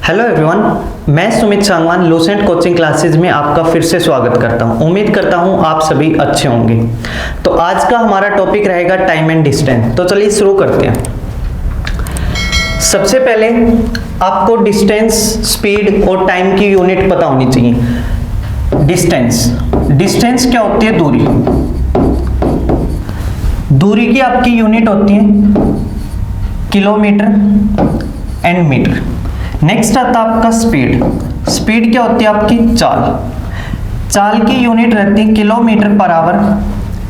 Hello everyone, मैं Sumit Sangwan Lucent coaching classes में आपका फिर से स्वागत करता हूं। उम्मीद करता हूं आप सभी अच्छे होंगे। तो आज का हमारा टॉपिक रहेगा टाइम एंड डिस्टेंस। तो चलिए शुरू करते हैं। सबसे पहले आपको डिस्टेंस, स्पीड और टाइम की यूनिट पता होनी चाहिए। डिस्टेंस क्या होती है? दूरी की आपकी यूनिट होती है किलोमीटर एंड मीटर। नेक्स्ट आता है आपका स्पीड क्या होती है आपकी? चाल की यूनिट रहती है kilometre per hour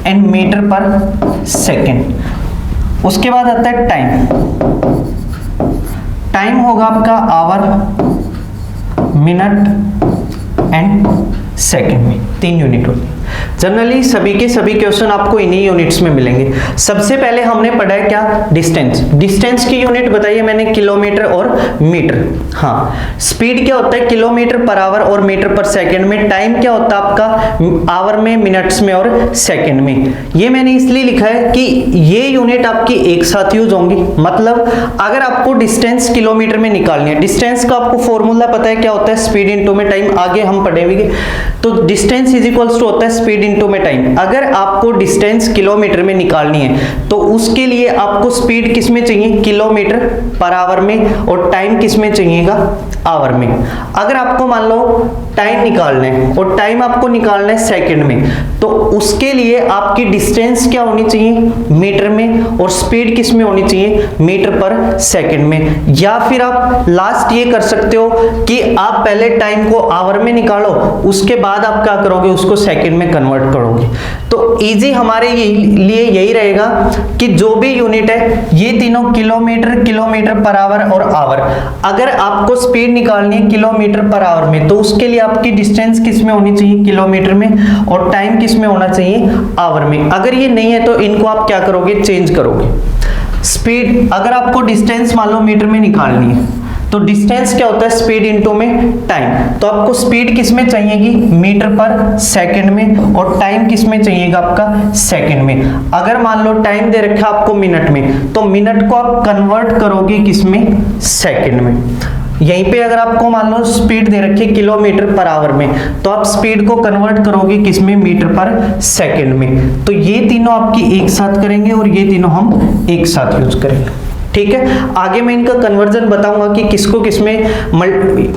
and metre per second. उसके बाद आता है टाइम होगा आपका आवर, मिनट एंड सेकंड में 3 यूनिट होती है। जनरली सभी के सभी क्वेश्चन आपको इन्हीं यूनिट्स में मिलेंगे। सबसे पहले हमने पढ़ा है क्या? डिस्टेंस की यूनिट बताइए मैंने, किलोमीटर और मीटर। हाँ, स्पीड क्या होता है? किलोमीटर पर आवर और मीटर पर सेकंड में। टाइम क्या होता है आपका? आवर में, मिनट्स में और सेकंड में। ये मैंने इसलिए लिखा है कि ये यूनिट आपकी एक साथ यूज होंगी। मतलब अगर आपको डिस्टेंस किलोमीटर में निकालनी है, डिस्टेंस का आपको फॉर्मूला पता है क्या होता है? स्पीड इंटू में टाइम। आगे हम पढ़ेंगे। तो डिस्टेंस इज इक्वल्स टू होता है स्पीड इंटू में टाइम। अगर आपको डिस्टेंस किलोमीटर में निकालनी है तो उसके लिए आपको स्पीड किस में चाहिए? किलोमीटर पर आवर में। और टाइम किस में चाहिएगा? आवर में। अगर आपको मान लो टाइम निकालना है और टाइम आपको निकालना है सेकंड में, तो उसके लिए आपकी डिस्टेंस क्या होनी चाहिए? मीटर में। और स्पीड किस में होनी चाहिए? मीटर पर सेकंड में। या फिर आप लास्ट ये कर सकते हो कि आप पहले टाइम को आवर में निकालो, उसके बाद आप क्या करोगे? उसको सेकंड में कन्वर्ट करोगे। तो इजी हमारे लिए यही रहेगा कि जो भी यूनिट है ये तीनों किलोमीटर पर आवर और आवर। अगर आपको स्पीड निकालनी है किलोमीटर पर आवर में, तो उसके लिए आपकी डिस्टेंस किस में होनी चाहिए? किलोमीटर में। और टाइम किस में होना चाहिए? आवर में। अगर ये नहीं है तो इनको आप क्या करोगे? चेंज करोगे। स्पीड, अगर आपको डिस्टेंस मान लो मीटर में निकालनी है तो डिस्टेंस क्या होता है? स्पीड इनटू में टाइम। तो आपको स्पीड किस में चाहिएगी? मीटर पर सेकंड में। और टाइम किस में चाहिएगा आपका? सेकंड में। अगर मान लो टाइम दे रखा आपको मिनट में, तो मिनट को आप कन्वर्ट करोगे किस में? सेकंड में। यहीं पे अगर आपको मान लो स्पीड दे रखी किलोमीटर पर आवर में, तो आप स्पीड को कन्वर्ट करोगे किस में? मीटर पर सेकंड में। तो ये तीनों आपकी एक साथ करेंगे और ये तीनों हम एक साथ यूज करेंगे। ठीक है, आगे मैं इनका कन्वर्जन बताऊंगा कि किसको किसमें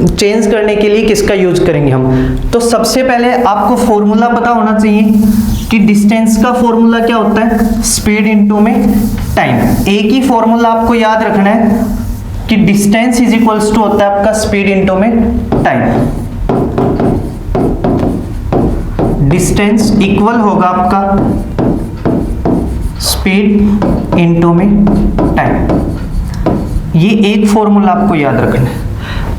चेंज करने के लिए किसका यूज करेंगे हम। तो सबसे पहले आपको फॉर्मूला पता होना चाहिए कि डिस्टेंस का फॉर्मूला क्या होता है? स्पीड इनटू में टाइम। एक ही फॉर्मूला आपको याद रखना है कि डिस्टेंस इज इक्वल्स टू होता है आपका स्पीड इनटू में टाइम। डिस्टेंस इक्वल होगा आपका स्पीड इनटू में टाइम। ये एक फॉर्मूला आपको याद रखना है।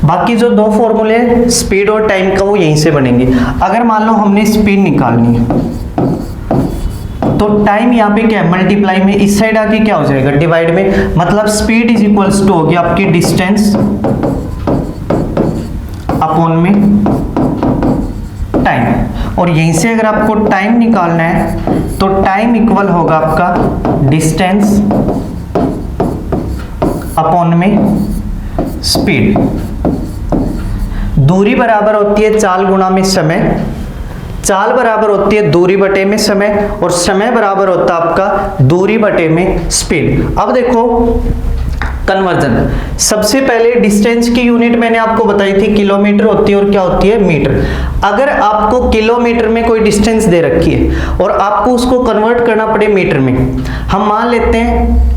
बाकी जो 2 फॉर्मूले स्पीड और टाइम का वो यहीं से बनेंगे। अगर मान लो हमने स्पीड निकालनी है तो टाइम यहाँ पे क्या है? मल्टीप्लाई में, इस साइड आके क्या हो जाएगा? डिवाइड में। मतलब स्पीड इज इक्वल्स टू होगी आपकी डिस्टेंस अपॉन में टाइम। और यहीं से अगर आपको टाइम निकालना है तो टाइम इक्वल होगा आपका डिस्टेंस अपॉन में स्पीड। दूरी बराबर होती है चाल गुणा में समय। चाल बराबर होती है दूरी बटे में समय। और समय बराबर होता है आपका दूरी बटे में स्पीड। अब देखो कन्वर्जन। सबसे पहले डिस्टेंस की यूनिट मैंने आपको बताई थी किलोमीटर होती है और क्या होती है? मीटर। अगर आपको किलोमीटर में कोई डिस्टेंस दे रखी है और आपको उसको कन्वर्ट करना पड़े मीटर में, हम मान लेते हैं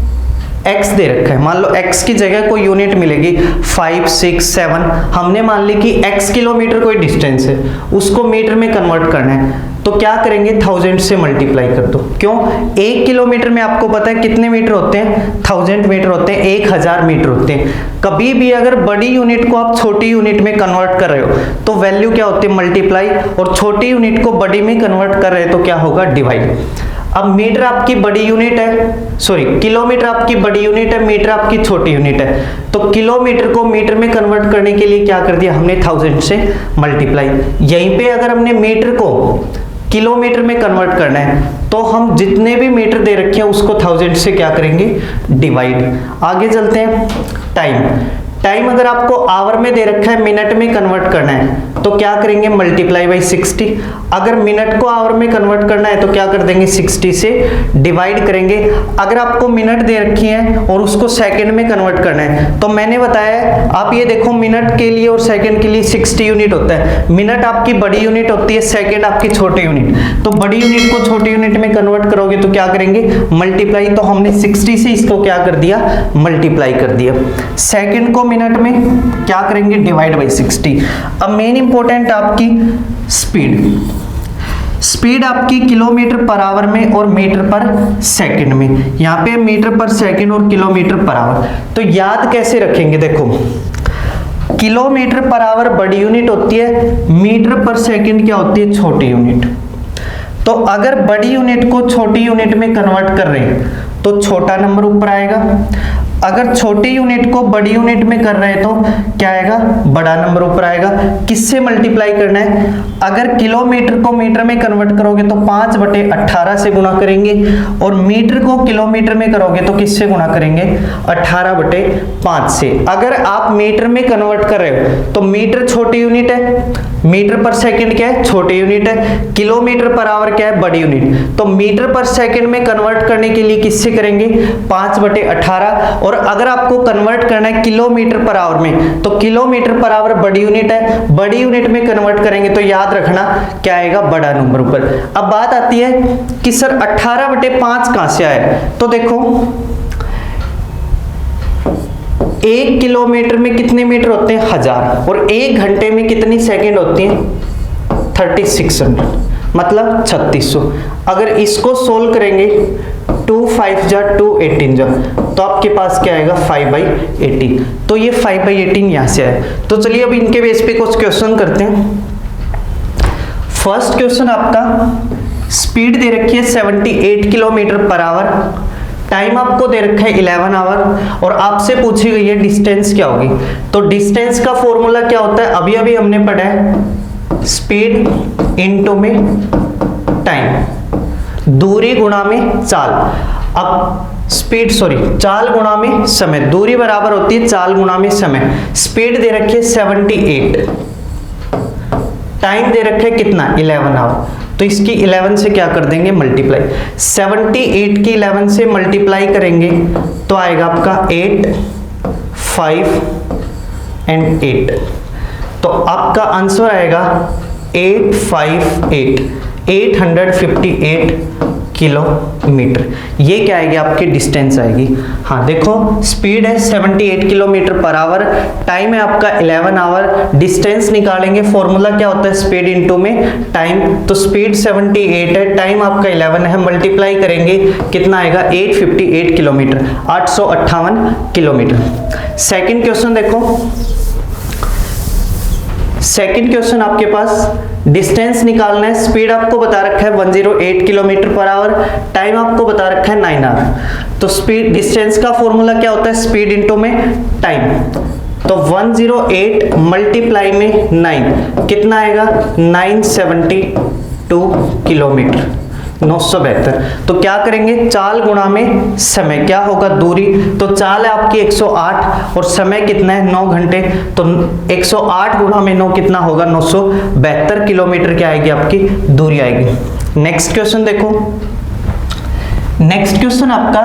x दे रखा है। मान लो x की जगह कोई यूनिट मिलेगी 5, 6, 7। हमने मान ली कि x किलोमीटर कोई डिस्टेंस है, उसको मीटर में कन्वर्ट करना है, तो क्या करेंगे? 1000 से मल्टीप्लाई कर दो। क्यों? 1 किलोमीटर में आपको पता है कितने मीटर होते हैं? 1000 मीटर होते हैं, 1000 मीटर होते हैं। कभी भी अगर बड़ी यूनिट को आप छोटी यूनिट में कन्वर्ट कर रहे हो तो वैल्यू क्या होती है? मल्टीप्लाई। और छोटी यूनिट को बड़ी में कन्वर्ट कर रहे हो तो क्या होगा? डिवाइड। अब मीटर आपकी बड़ी यूनिट है, सॉरी किलोमीटर आपकी बड़ी यूनिट है, मीटर आपकी छोटी यूनिट है। तो किलोमीटर को मीटर में कन्वर्ट करने के लिए क्या कर दिया हमने? 1000 से मल्टीप्लाई। यहीं पे अगर हमने मीटर को किलोमीटर में कन्वर्ट करना है तो हम जितने भी मीटर दे रखे हैं उसको 1000 से क्या करेंगे? डिवाइड। आगे चलते हैं। टाइम टाइम अगर आपको आवर में दे रखा है, मिनट में कन्वर्ट करना है तो क्या करेंगे, मल्टीप्लाई बाई 60। अगर मिनट को आवर में कन्वर्ट करना है तो क्या कर देंगे, 60 से डिवाइड करेंगे। अगर आपको मिनट दे रखी है और उसको सेकंड में कन्वर्ट करना है तो मैंने बताया, आप ये देखो मिनट के लिए और सेकंड के लिए 60 यूनिट होता है। मिनट आपकी बड़ी यूनिट होती है, सेकंड आपकी छोटी यूनिट। तो बड़ी यूनिट को छोटी यूनिट में कन्वर्ट करोगे तो क्या करेंगे, मल्टीप्लाई। तो हमने 60 से इसको क्या कर दिया, मल्टीप्लाई कर दिया। सेकंड को मिनट में क्या करेंगे, डिवाइड बाई 60। अब मेन इंपॉर्टेंट आपकी स्पीड, स्पीड आपकी किलोमीटर पर आवर में और मीटर पर सेकंड में। यहाँ पे मीटर पर सेकंड और किलोमीटर पर आवर। तो याद कैसे रखेंगे, देखो किलोमीटर पर आवर बड़ी यूनिट होती है, मीटर पर सेकंड क्या होती है, छोटी यूनिट। तो अगर बड़ी यूनिट को छोटी यूनिट में कन्वर्ट कर रहे हैं तो छोटा नंबर ऊपर आएगा, अगर छोटी यूनिट को बड़ी यूनिट में कर रहे हैं तो क्या आएगा, बड़ा नंबर ऊपर आएगा। किससे मल्टीप्लाई करना है, अगर किलोमीटर को मीटर में कन्वर्ट करोगे तो 5/18 से गुणा करेंगे, और मीटर को किलोमीटर में करोगे तो किससे गुणा करेंगे, 18/5 से। अगर आप मीटर में कन्वर्ट कर रहे हो तो मीटर छोटी यूनिट है, मीटर पर सेकंड क्या है, छोटी यूनिट है, किलोमीटर पर आवर क्या है, बड़ी यूनिट। तो मीटर पर सेकंड में कन्वर्ट करने के लिए किससे करेंगे, 5/18। और अगर आपको कन्वर्ट करना है किलोमीटर पर आवर में तो किलोमीटर पर आवर बड़ी यूनिट है, बड़ी यूनिट में कन्वर्ट करेंगे तो याद रखना क्या आएगा, बड़ा नंबर ऊपर। अब बात आती है कि सर 18/5 कहां से आया, तो देखो 1 किलोमीटर में कितने मीटर होते हैं, 1000, और 1 घंटे में कितनी सेकंड होती हैं, 3600, मतलब 3600। अगर इसको सोल्व करेंगे 2 5 जा 2 18 जा तो आपके पास क्या आएगा, 5/18। तो ये 5/18 यहां से आया। तो चलिए अब इनके बेस पे कुछ क्वेश्चन करते हैं। फर्स्ट क्वेश्चन आपका, स्पीड दे रखी है 78 किलोमीटर पर आवर, टाइम आपको दे रखा है 11 आवर, और आपसे पूछी गई है डिस्टेंस क्या होगी। तो डिस्टेंस का फॉर्मूला क्या होता है, अभी अभी हमने पढ़ा है, स्पीड इनटू में टाइम, दूरी गुणा में चाल। अब स्पीड चाल गुणा में समय, दूरी बराबर होती है चाल गुणा में समय। स्पीड दे रखी है 78, टाइम दे रखे कितना, 11 आवर। तो इसकी 11 से क्या कर देंगे, मल्टीप्लाई। 78 की 11 से मल्टीप्लाई करेंगे तो आएगा आपका 8 5 एंड 8। तो आपका आंसर आएगा 858 858 किलोमीटर। ये क्या आएगी, आपकी डिस्टेंस आएगी। हाँ देखो, स्पीड है 78 किलोमीटर पर आवर, टाइम है आपका 11 आवर, डिस्टेंस निकालेंगे, फॉर्मूला क्या होता है, स्पीड इनटू में टाइम। तो स्पीड 78 है, टाइम आपका 11 है, मल्टीप्लाई करेंगे कितना आएगा, 858 किलोमीटर, 858 किलोमीटर। सेकंड क्वेश्चन देखो, सेकंड क्वेश्चन आपके पास डिस्टेंस निकालना है। स्पीड आपको बता रखा है 108 किलोमीटर पर आवर, टाइम आपको बता रखा है 9 आवर। तो स्पीड डिस्टेंस का फॉर्मूला क्या होता है, स्पीड इनटू में टाइम। तो 108 मल्टीप्लाई में 9 कितना आएगा, 972 किलोमीटर, 972। तो क्या करेंगे, चाल गुणा में समय, क्या होगा, दूरी। तो चाल है आपकी 108 और समय कितना है, 9 घंटे। तो 108 गुणा में 9 कितना होगा, 972 किलोमीटर क्या आएगी, आपकी दूरी आएगी। नेक्स्ट क्वेश्चन देखो, नेक्स्ट क्वेश्चन आपका,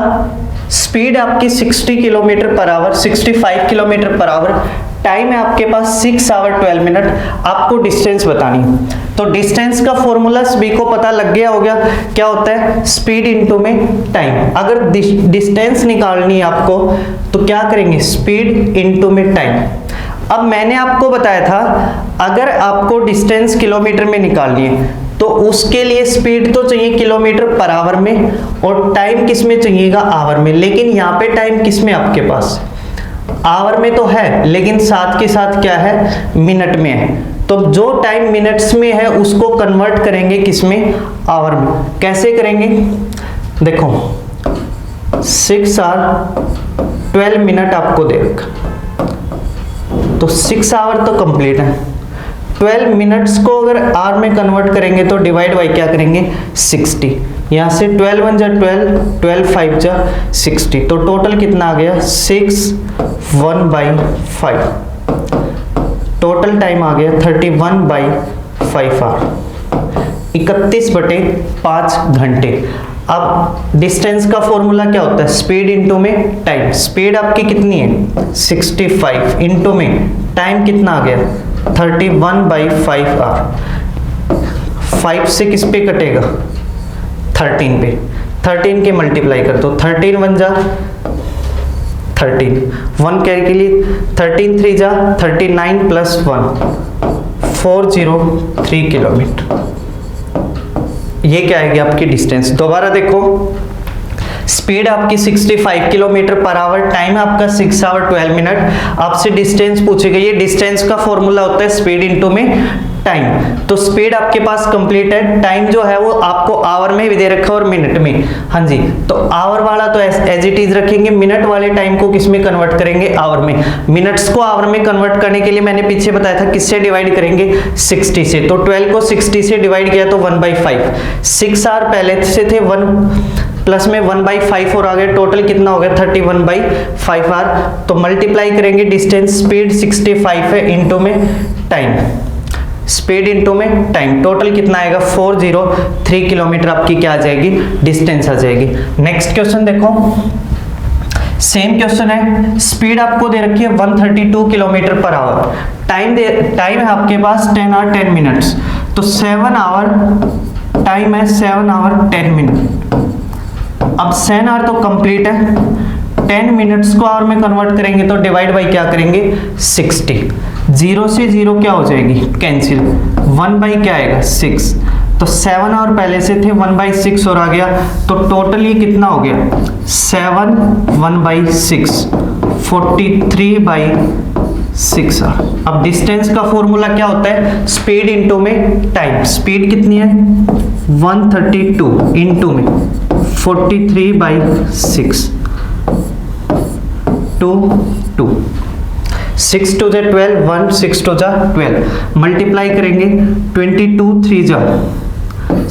स्पीड आपकी 60 kilometre per our, 65 kilometre per our, time है आपके पास 6 आवर 12 मिनट, आपको डिस्टेंस बतानी है। तो डिस्टेंस का फॉर्मूला सभी को पता लग गया होगा, क्या होता है, स्पीड इनटू में टाइम। अगर डिस्टेंस निकालनी है आपको तो क्या करेंगे, स्पीड इनटू में टाइम। अब मैंने आपको बताया था, अगर आपको डिस्टेंस किलोमीटर में निकालनी है तो उसके लिए स्पीड तो चाहिए किलोमीटर पर आवर में, और टाइम किस में चाहिएगा, आवर में। लेकिन यहाँ पे टाइम किस में आपके पास, आवर में तो है, लेकिन साथ के साथ क्या है, मिनट में है। तो जो टाइम मिनट्स में है उसको कन्वर्ट करेंगे किस में, आवर में। कैसे करेंगे, देखो 6 आवर 12 मिनट आपको दे रखा, तो 6 आवर तो कंप्लीट है, 12 मिनट्स को अगर आवर में कन्वर्ट करेंगे तो डिवाइड बाई क्या करेंगे, 60। यहाँ से 12 1 जा 12, 12 5 जा 60, तो टोटल कितना आ गया 6 1/5। टोटल टाइम आ गया 31/5 आवर, 31/5 घंटे। अब डिस्टेंस का फॉर्मूला क्या होता है, स्पीड इंटू में टाइम। स्पीड आपकी कितनी है 65, इंटू में टाइम कितना आ गया 31/5 आवर। 5 से किस पे कटेगा 13 पे, 13 के मल्टीप्लाई कर दो, 13 1 जा 13, 1 कैरी के लिए 13 3 जा 39 + 1 403 किलोमीटर। ये क्या आएगी आपकी डिस्टेंस। दोबारा देखो, स्पीड आपकी 65 किलोमीटर पर आवर, टाइम आपका 6 आवर 12 मिनट। आपसे डिस्टेंस पूछी गई है, डिस्टेंस का फॉर्मूला होता है स्पीड इनटू में टाइम। तो स्पीड आपके पास कंप्लीट है, टाइम जो है वो आपको आवर में भी दे रखा है और मिनट में। हाँ जी, तो आवर वाला तो एज इट इज रखेंगे, मिनट वाले टाइम को किस में कन्वर्ट करेंगे आवर में। मिनट्स को आवर में कन्वर्ट करने के लिए मैंने पीछे बताया था किससे डिवाइड करेंगे 60 से। तो 12 को 60 से डिवाइड किया तो 1/5। 6 आवर पहले से थे, 1 प्लस में 1/5 और आ गया, टोटल कितना हो गया 31/5 आवर। तो मल्टीप्लाई करेंगे डिस्टेंस, स्पीड 65 है इंटू में टाइम, स्पीड इंटू में टाइम, टोटल कितना आएगा 403 किलोमीटर आपकी क्या आ जाएगी डिस्टेंस आ जाएगी। नेक्स्ट क्वेश्चन देखो, सेम क्वेश्चन है, स्पीड आपको दे रखी है 132 किलोमीटर पर आवर, टाइम है आपके पास 10 आवर 10 मिनट्स, तो 7 आवर टाइम है 7 आवर 10 मिनट। अब 7 आवर तो कंप्लीट है, 10 मिनट्स को आवर में कन्वर्ट करेंगे तो डिवाइड बाई क्या करेंगे 60, 0 से 0 क्या हो जाएगी कैंसिल, 1 बाई क्या आएगा 6, तो 7 आवर पहले से थे 1/6 और आ गया, तो टोटल ये कितना हो गया 7 1/6 43/6 आवर। अब डिस्टेंस का फॉर्मूला क्या होता है स्पीड इंटू में टाइम। स्पीड कितनी है 132 इंटू में 43/6 2 2 6 2 जा 12, 1 6 2 जा 12, मल्टीप्लाई करेंगे 22 3 जा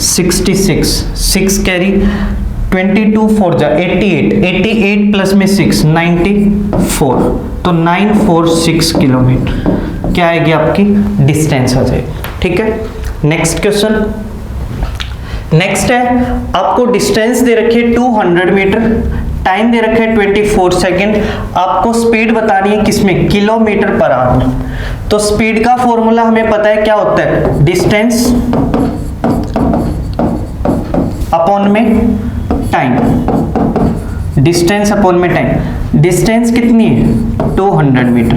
66, 6 कैरी 22 4 जा 88, 88 प्लस में 6 94, तो 946 किलोमीटर क्या आएगी आपकी डिस्टेंस आ जाएगी। ठीक है, नेक्स्ट क्वेश्चन। नेक्स्ट है, आपको डिस्टेंस दे रखी है 200 मीटर, टाइम दे रखा है 24 सेकेंड, आपको स्पीड बतानी है किसमें किलोमीटर पर आवर में। तो स्पीड का फॉर्मूला हमें पता है क्या होता है डिस्टेंस अपॉन में टाइम, डिस्टेंस अपॉन में टाइम। डिस्टेंस कितनी है 200 मीटर,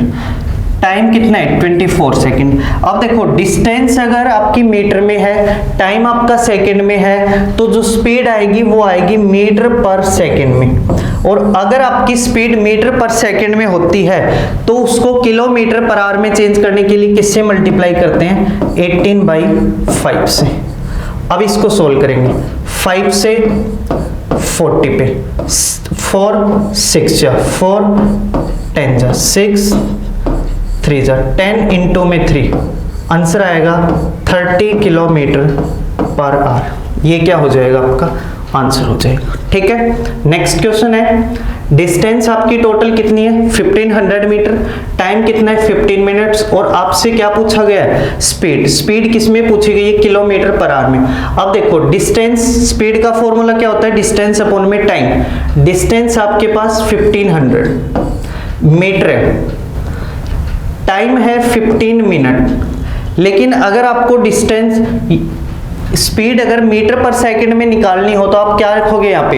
टाइम कितना है 24 सेकेंड। अब देखो डिस्टेंस अगर आपकी मीटर में है, टाइम आपका सेकेंड में है, तो जो स्पीड आएगी वो आएगी मीटर पर सेकेंड में। और अगर आपकी स्पीड मीटर पर सेकेंड में होती है तो उसको किलोमीटर पर आवर में चेंज करने के लिए किससे मल्टीप्लाई करते हैं 18/5 से। अब इसको सोल्व करेंगे, 5 से 40 पे 4 6 जा 4 10 जा 6 3 जा 10 इंटू में 3, आंसर आएगा 30 किलोमीटर पर आवर। ये क्या हो जाएगा आपका आंसर हो जाएगा। ठीक है, नेक्स्ट क्वेश्चन है, डिस्टेंस आपकी टोटल कितनी है 1500 मीटर, टाइम कितना है 15 मिनट्स, और आपसे क्या पूछा गया है स्पीड। स्पीड किस में पूछी गई है किलोमीटर पर आवर में। अब देखो डिस्टेंस, स्पीड का फॉर्मूला क्या होता है डिस्टेंस अपॉन में टाइम। डिस्टेंस आपके पास 1500 मीटर है, टाइम है 15 मिनट, लेकिन अगर आपको डिस्टेंस स्पीड अगर मीटर पर सेकंड में निकालनी हो तो आप क्या रखोगे यहाँ पे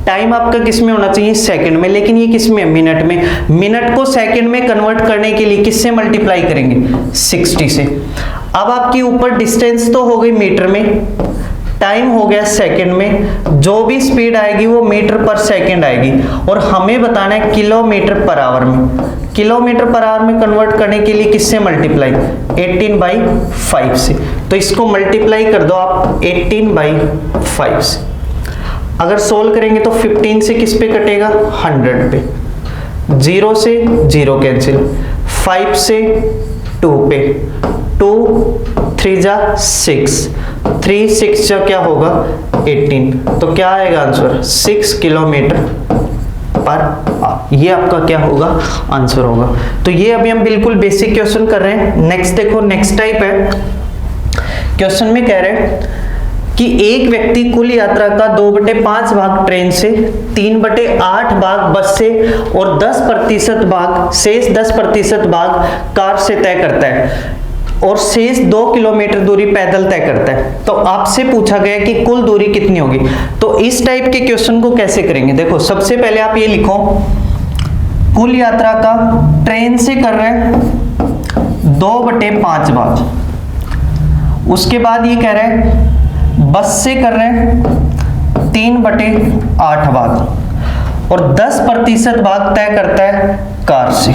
टाइम आपका किस में होना चाहिए सेकंड में, लेकिन ये किस में मिनट में। मिनट को सेकंड में कन्वर्ट करने के लिए किससे मल्टीप्लाई करेंगे 60 से। अब आपकी ऊपर डिस्टेंस तो हो गई मीटर में, टाइम हो गया सेकंड में, जो भी स्पीड आएगी वो मीटर पर सेकंड आएगी, और हमें बताना है किलोमीटर पर आवर में। किलोमीटर पर आवर में कन्वर्ट करने के लिए किससे मल्टीप्लाई 18/5 से। तो इसको मल्टीप्लाई कर दो आप 18/5 से। अगर सोल्व करेंगे तो 15 से किस पे कटेगा 100 पे, 0 से 0 कैंसिल, 5 से 2 पे, 2 3 जा 6, 3 6 जा क्या होगा 18, तो क्या आएगा आंसर 6 किलोमीटर पर आवर। ये आपका क्या होगा आंसर होगा। तो ये अभी हम बिल्कुल बेसिक क्वेश्चन कर रहे हैं। नेक्स्ट देखो, नेक्स्ट टाइप है क्वेश्चन में कह रहे हैं कि एक व्यक्ति कुल यात्रा का 2/5 भाग ट्रेन से, 3/8 भाग बस से और 10% भाग, शेष 10% भाग कार से तय करता है और शेष 2 किलोमीटर दूरी पैदल तय करता है। तो आपसे पूछा गया कि कुल दूरी कितनी होगी। तो इस टाइप के क्वेश्चन को कैसे करेंगे, देखो सबसे पहले आप ये लिखो, कुल यात्रा का ट्रेन से कर रहे हैं 2/5 भाग, उसके बाद ये कह रहे हैं बस से कर रहे हैं 3/8 भाग और 10% भाग तय करता है कार से।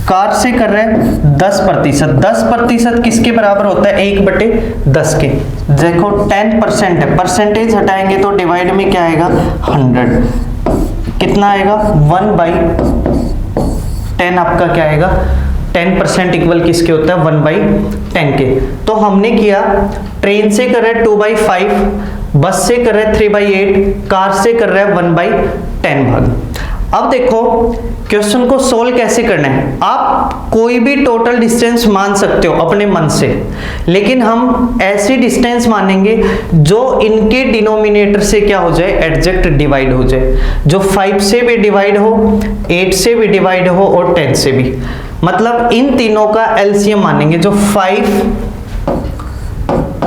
कार से कर रहे हैं 10%, 10% किसके बराबर होता है 1/10 के। देखो 10% है, परसेंटेज हटाएंगे तो डिवाइड में क्या आएगा 100, कितना आएगा 1/10 आपका क्या आएगा 10% इक्वल किसके होता है 1/10 के। तो हमने किया ट्रेन से कर रहे हैं 2/5, बस से कर रहे हैं 3/8, कार से कर रहे हैं 1/10 भाग। अब देखो क्वेश्चन को सोल्व कैसे करना है। आप कोई भी टोटल डिस्टेंस मान सकते हो अपने मन से, लेकिन हम ऐसी डिस्टेंस मानेंगे जो इनके डिनोमिनेटर से क्या हो जाए एग्जैक्ट डिवाइड हो जाए, जो 5 से भी डिवाइड हो, 8 से भी डिवाइड हो और 10 से भी। मतलब इन तीनों का एलसीएम मानेंगे, जो 5,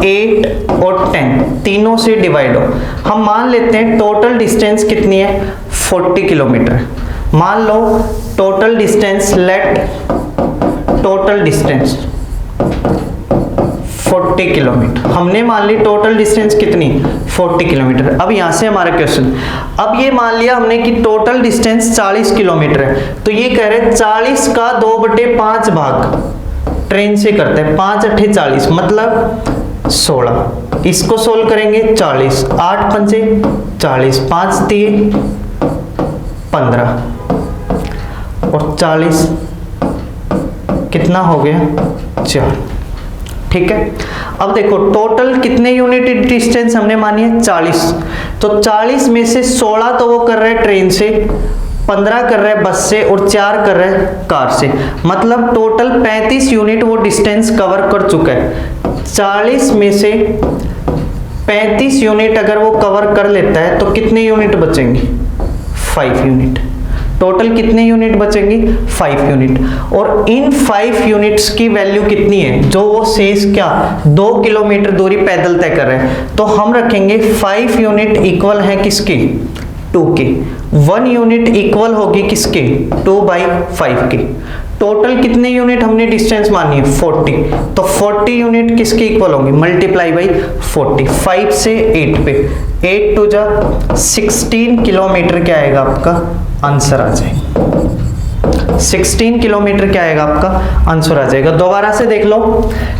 8 और 10 तीनों से डिवाइड हो। हम मान लेते हैं टोटल डिस्टेंस कितनी है 40 किलोमीटर। मान लो total distance, let total distance 40 kilometre. हमने मान ली टोटल डिस्टेंस कितनी 40 किलोमीटर। अब यहां से हमारा क्वेश्चन, अब ये मान लिया हमने कि टोटल डिस्टेंस 40 किलोमीटर है, तो ये कह रहे हैं 40 का 2/5 भाग ट्रेन से करते हैं, 5 8 40 मतलब 16। इसको सोल्व करेंगे 40, 8 पंचे 40, 5 3 15 और 40 कितना हो गया 4। ठीक है, अब देखो टोटल कितने यूनिट डिस्टेंस हमने मानी है 40, तो 40 में से 16 तो वो कर रहे हैं ट्रेन से, 15 कर रहे हैं बस से और 4 कर रहे हैं कार से। मतलब टोटल 35 यूनिट वो डिस्टेंस कवर कर चुका है। 40 में से 35 यूनिट अगर वो कवर कर लेता है तो कितने यूनिट बचेंगे 5 यूनिट। टोटल कितने यूनिट बचेंगे 5 यूनिट। और इन 5 यूनिट्स की वैल्यू कितनी है, जो वो शेष क्या 2 किलोमीटर दूरी पैदल तय कर रहे हैं, तो हम रखेंगे 5 यूनिट इक्वल है किसके 2 के, 1 यूनिट इक्वल होगी किसके 2/5 के। टोटल कितने यूनिट हमने डिस्टेंस मानी है 40, तो 40 यूनिट किसके इक्वल होंगे मल्टीप्लाई बाई 40, 5 से 8 पे, 8 2 जा 16 किलोमीटर क्या आएगा आपका आंसर आ जाएगा। 16 किलोमीटर क्या आएगा आपका आंसर आ जाएगा। दोबारा से देख लो,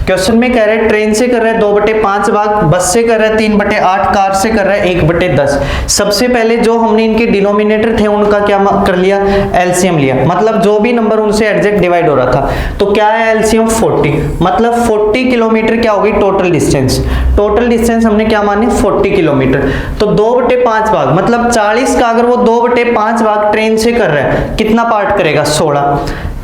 क्वेश्चन में कह रहे हैं ट्रेन से कर रहे हैं 2/5 भाग, बस से कर रहे हैं 3/8, कार से कर रहे हैं 1/10। सबसे पहले जो हमने इनके डिनोमिनेटर थे उनका क्या कर लिया एलसीएम लिया, मतलब जो भी नंबर उनसे एग्जैक्ट डिवाइड हो रहा था। तो क्या है एलसीएम 40, मतलब 40 किलोमीटर क्या होगी टोटल डिस्टेंस। टोटल डिस्टेंस हमने क्या माने 40 किलोमीटर, तो 2/5 भाग मतलब 40 का अगर वो 2/5 भाग ट्रेन से कर रहा है कितना पार्ट करेगा 16।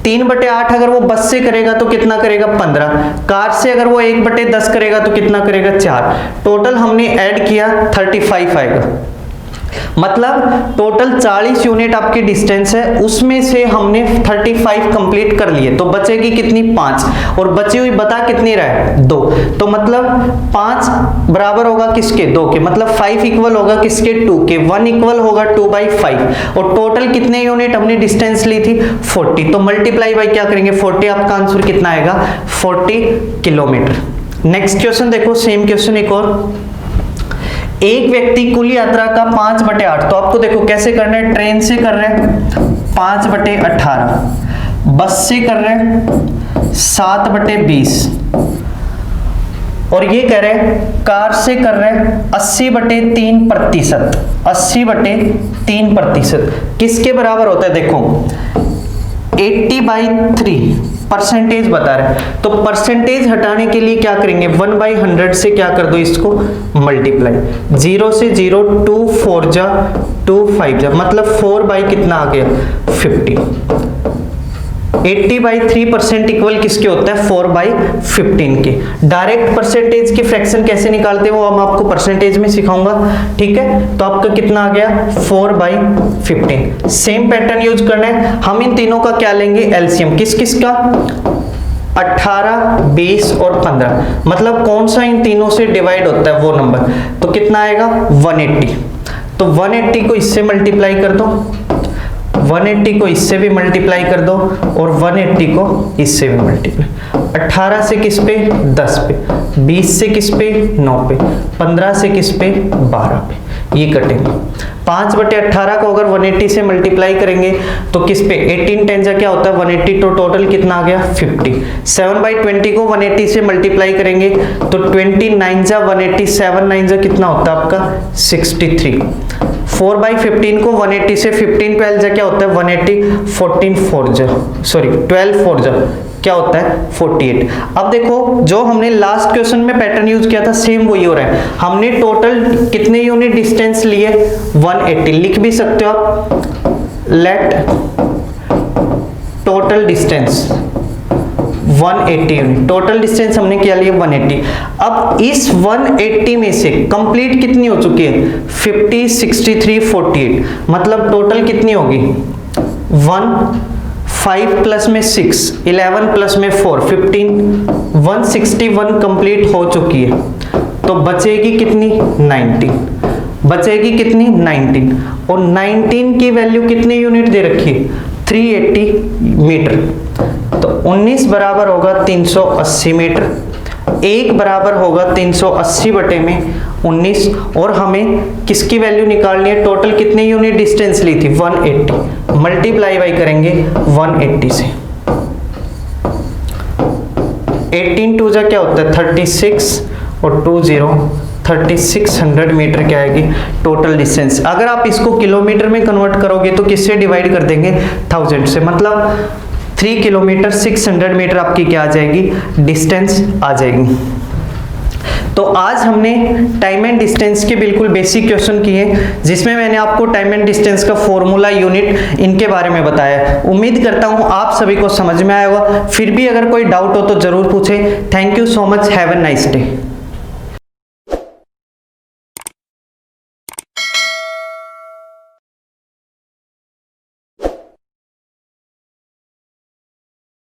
3/8 अगर वो बस से करेगा तो कितना करेगा 15, कार से अगर वो 1/10 करेगा तो कितना करेगा 4। टोटल हमने ऐड किया 35 आएगा। मतलब टोटल 40 यूनिट आपकी डिस्टेंस है, उसमें से हमने 35 कंप्लीट कर लिए, तो बचेगी कितनी 5, और बची हुई बता कितनी रहा है 2। तो मतलब 5 बराबर होगा किसके 2 के, मतलब 5 इक्वल होगा किसके 2 के, 1 इक्वल होगा 2/5। और टोटल कितने यूनिट हमने डिस्टेंस ली थी 40, तो मल्टीप्लाई बाई क्या करेंगे 40, आपका आंसर कितना आएगा 40 किलोमीटर। नेक्स्ट क्वेश्चन देखो, सेम क्वेश्चन एक और, एक व्यक्ति कुल यात्रा का 5/8, तो आपको देखो कैसे करना है, ट्रेन से कर रहे हैं 5/18, बस से कर रहे हैं 7/20 और ये कह रहे हैं कार से कर रहे हैं 80/3%, 80/3%। किसके बराबर होता है देखो 80/3 परसेंटेज बता रहा है, तो परसेंटेज हटाने के लिए क्या करेंगे, 1/100 से क्या कर दो इसको मल्टीप्लाई, 0 से 0, 2 4 जा 2 5 जा, मतलब 4 बाई कितना आ गया 50। 80/3% इक्वल किसके होता है 4/15 के। डायरेक्ट परसेंटेज के फ्रैक्शन कैसे निकालते हैं वो हम आपको परसेंटेज में सिखाऊंगा, ठीक है। तो आपका कितना आ गया 4/15। सेम पैटर्न यूज करना है, हम इन तीनों का क्या लेंगे एलसीएम, किस किस का 18, 20 और 15, मतलब कौन सा इन तीनों से डिवाइड होता है वो नंबर, तो कितना आएगा 180। तो 180 को इससे मल्टीप्लाई कर दो, 180 को इससे भी मल्टीप्लाई कर दो और 180 को इससे भी मल्टीप्लाई। 18 से किस पे 10 पे, 20 से किस पे 9 पे, 15 से किस पे 12 पे, ये कटेंगे। 5/18 को अगर 180 से मल्टीप्लाई करेंगे तो किस पे 18 10 जा क्या होता है 180, तो टोटल कितना आ गया 50। 7/20 को 180 से मल्टीप्लाई करेंगे तो 29 जा 180, 7 9 जा कितना होता है आपका 63। 4/15 को 180 से 15 12 जा क्या होता है 180, 14 4 जा सॉरी 12 4 जा क्या होता है 48। अब देखो जो हमने लास्ट क्वेश्चन में पैटर्न यूज किया था सेम वही हो रहा है, हमने टोटल कितने यूनिट डिस्टेंस लिए 180, लिख भी सकते हो आप, late total distance 180 unit, total distance हमने क्या लिया 180। अब इस 180 में से कंप्लीट कितनी हो चुकी है 50 63 48, मतलब टोटल कितनी होगी 5 प्लस में 6 11 प्लस में 4 15, 161 कंप्लीट हो चुकी है। तो बचेगी कितनी 19, बचेगी कितनी 19, और 19 की वैल्यू कितनी यूनिट दे रखी है 380 मीटर। तो 19 बराबर होगा 380 मीटर, 1 बराबर होगा 380 बटे में 19, और हमें किसकी वैल्यू निकालनी है, टोटल कितने यूनिट डिस्टेंस ली थी 180, मल्टीप्लाई बाई करेंगे 180 से। 18 2 जा क्या होता है 36 और 2 0 3600 मीटर क्या आएगी टोटल डिस्टेंस। अगर आप इसको किलोमीटर में कन्वर्ट करोगे तो किससे डिवाइड कर देंगे 1000 से, मतलब 3 किलोमीटर 600 मीटर आपकी क्या आ जाएगी डिस्टेंस आ जाएगी। तो आज हमने टाइम एंड डिस्टेंस के बिल्कुल बेसिक क्वेश्चन किए जिसमें मैंने आपको टाइम एंड डिस्टेंस का फॉर्मूला यूनिट इनके बारे में बताया। उम्मीद करता हूं आप सभी को समझ में आया होगा, फिर भी अगर कोई डाउट हो तो जरूर पूछें। Thank you so much, have a nice day.